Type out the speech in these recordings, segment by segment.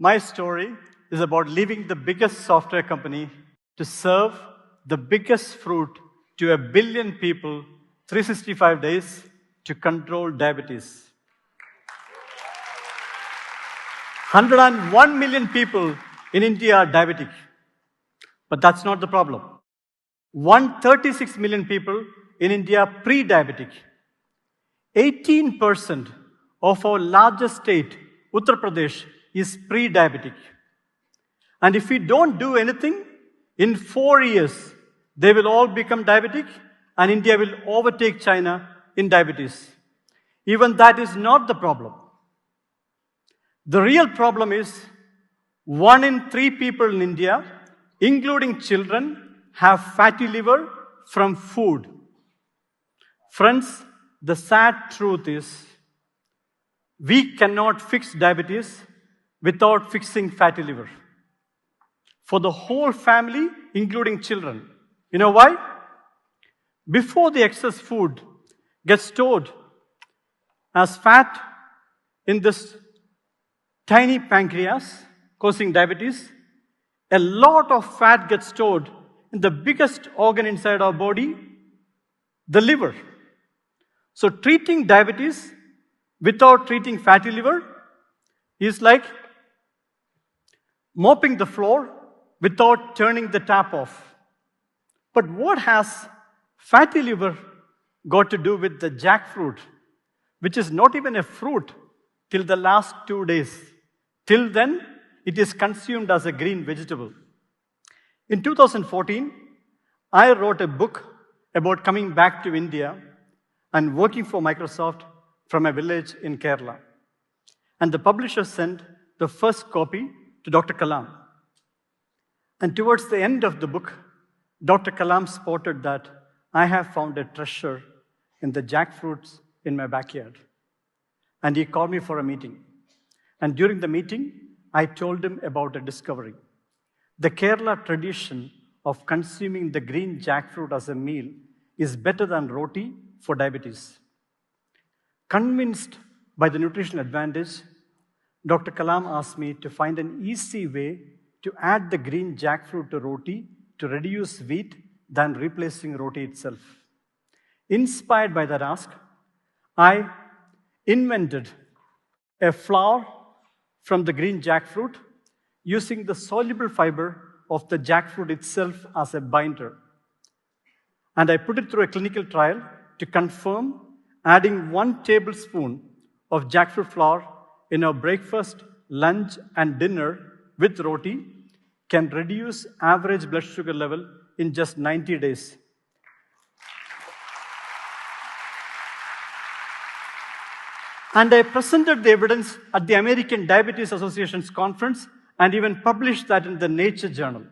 My story is about leaving the biggest software company to serve the biggest fruit to 1 billion people 365 days to control diabetes. 101 million people in India are diabetic. But that's not the problem. 136 million people in India are pre-diabetic. 18% of our largest state, Uttar Pradesh, is pre-diabetic. And if we don't do anything, in 4 years, they will all become diabetic and India will overtake China in diabetes. Even that is not the problem. The real problem is 1 in 3 people in India, including children, have fatty liver from food. Friends, the sad truth is we cannot fix diabetes without fixing fatty liver. For the whole family, including children. You know why? Before the excess food gets stored as fat in this tiny pancreas, causing diabetes, a lot of fat gets stored in the biggest organ inside our body, the liver. So treating diabetes without treating fatty liver is like mopping the floor without turning the tap off. But what has fatty liver got to do with the jackfruit, which is not even a fruit till the last 2 days? Till then, it is consumed as a green vegetable. In 2014, I wrote a book about coming back to India and working for Microsoft from a village in Kerala. And the publisher sent the first copy to Dr. Kalam. And towards the end of the book, Dr. Kalam spotted that I have found a treasure in the jackfruits in my backyard. And he called me for a meeting. And during the meeting, I told him about a discovery. The Kerala tradition of consuming the green jackfruit as a meal is better than roti for diabetes. Convinced by the nutritional advantage, Dr. Kalam asked me to find an easy way to add the green jackfruit to roti to reduce wheat than replacing roti itself. Inspired by that ask, I invented a flour from the green jackfruit using the soluble fiber of the jackfruit itself as a binder. And I put it through a clinical trial to confirm adding 1 tablespoon of jackfruit flour in our breakfast, lunch, and dinner with roti can reduce average blood sugar level in just 90 days. And I presented the evidence at the American Diabetes Association's conference and even published that in the Nature journal.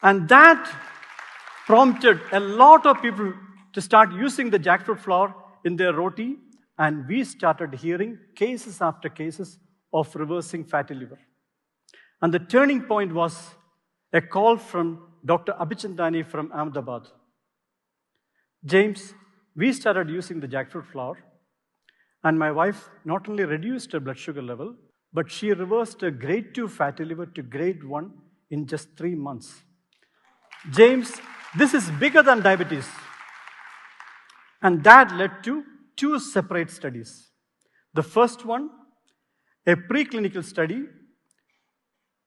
And that prompted a lot of people to start using the jackfruit flour in their roti, and we started hearing cases after cases of reversing fatty liver. And the turning point was a call from Dr. Abhichandani from Ahmedabad. James, we started using the jackfruit flour, and my wife not only reduced her blood sugar level, but she reversed a grade 2 fatty liver to grade 1 in just 3 months. James, this is bigger than diabetes. And that led to 2 separate studies. The first one, a preclinical study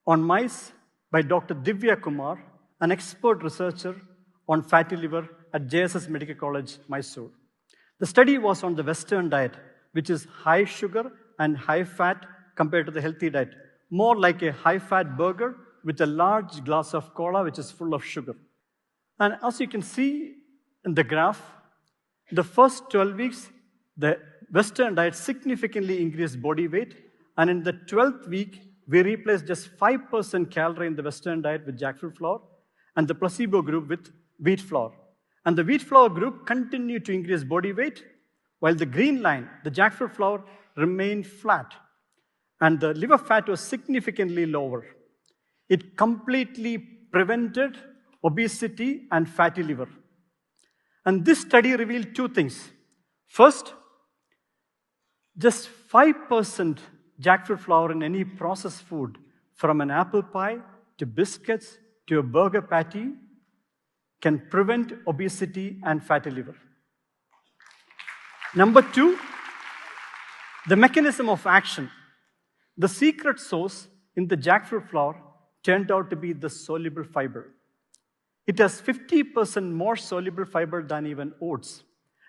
on mice by Dr. Divya Kumar, an expert researcher on fatty liver at JSS Medical College, Mysore. The study was on the Western diet, which is high sugar and high fat compared to the healthy diet, more like a high-fat burger with a large glass of cola, which is full of sugar. And as you can see in the graph, the first 12 weeks, the Western diet significantly increased body weight, and in the 12th week, we replaced just 5% calorie in the Western diet with jackfruit flour, and the placebo group with wheat flour. And the wheat flour group continued to increase body weight, while the green line, the jackfruit flour, remained flat, and the liver fat was significantly lower. It completely prevented obesity and fatty liver. And this study revealed 2 things. First, just 5% jackfruit flour in any processed food, from an apple pie to biscuits to a burger patty, can prevent obesity and fatty liver. Number 2, the mechanism of action. The secret sauce in the jackfruit flour turned out to be the soluble fiber. It has 50% more soluble fiber than even oats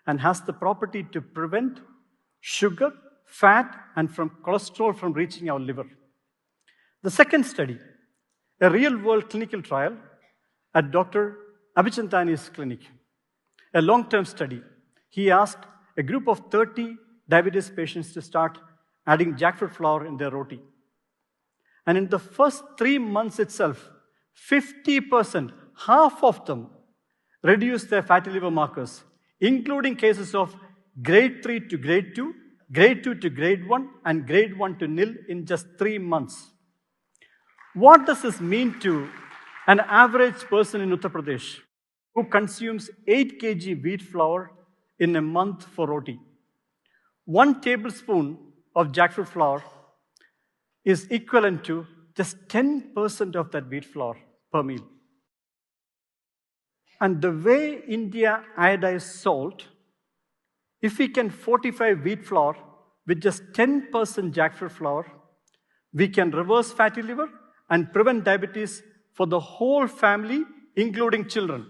and has the property to prevent sugar, fat, and from cholesterol from reaching our liver. The second study, a real-world clinical trial at Dr. Abhichantani's clinic, a long-term study. He asked a group of 30 diabetes patients to start adding jackfruit flour in their roti. And in the first 3 months itself, 50%, half of them, reduced their fatty liver markers, including cases of grade 3 to grade 2, grade 2 to grade 1, and grade 1 to nil in just 3 months. What does this mean to an average person in Uttar Pradesh who consumes 8 kg wheat flour in a month for roti? 1 tablespoon of jackfruit flour is equivalent to just 10% of that wheat flour per meal. And the way India iodizes salt, if we can fortify wheat flour with just 10% jackfruit flour, we can reverse fatty liver and prevent diabetes for the whole family, including children.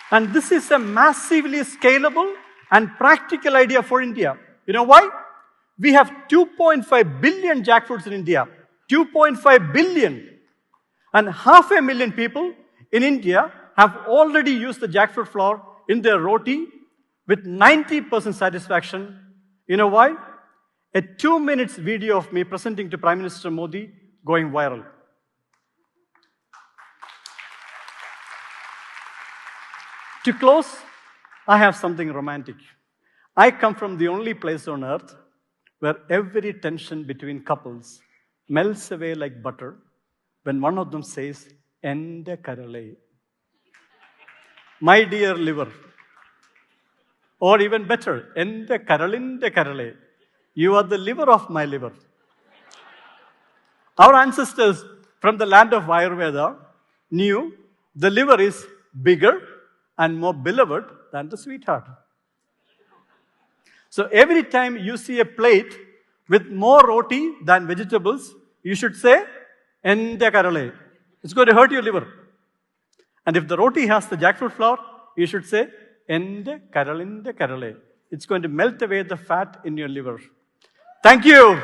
And this is a massively scalable and practical idea for India. You know why? We have 2.5 billion jackfruits in India. 2.5 billion. And 500,000 people in India have already used the jackfruit flour in their roti with 90% satisfaction. You know why? A 2 minutes video of me presenting to Prime Minister Modi going viral. To close, I have something romantic. I come from the only place on earth where every tension between couples melts away like butter when one of them says, "Ende karale," my dear liver. Or even better, "Ende karalinde karale," you are the liver of my liver. Our ancestors from the land of Ayurveda knew the liver is bigger and more beloved than the sweetheart. So every time you see a plate with more roti than vegetables, you should say, "Ende karale." It's going to hurt your liver. And if the roti has the jackfruit flour, you should say, "Ende karalinde karale." It's going to melt away the fat in your liver. Thank you.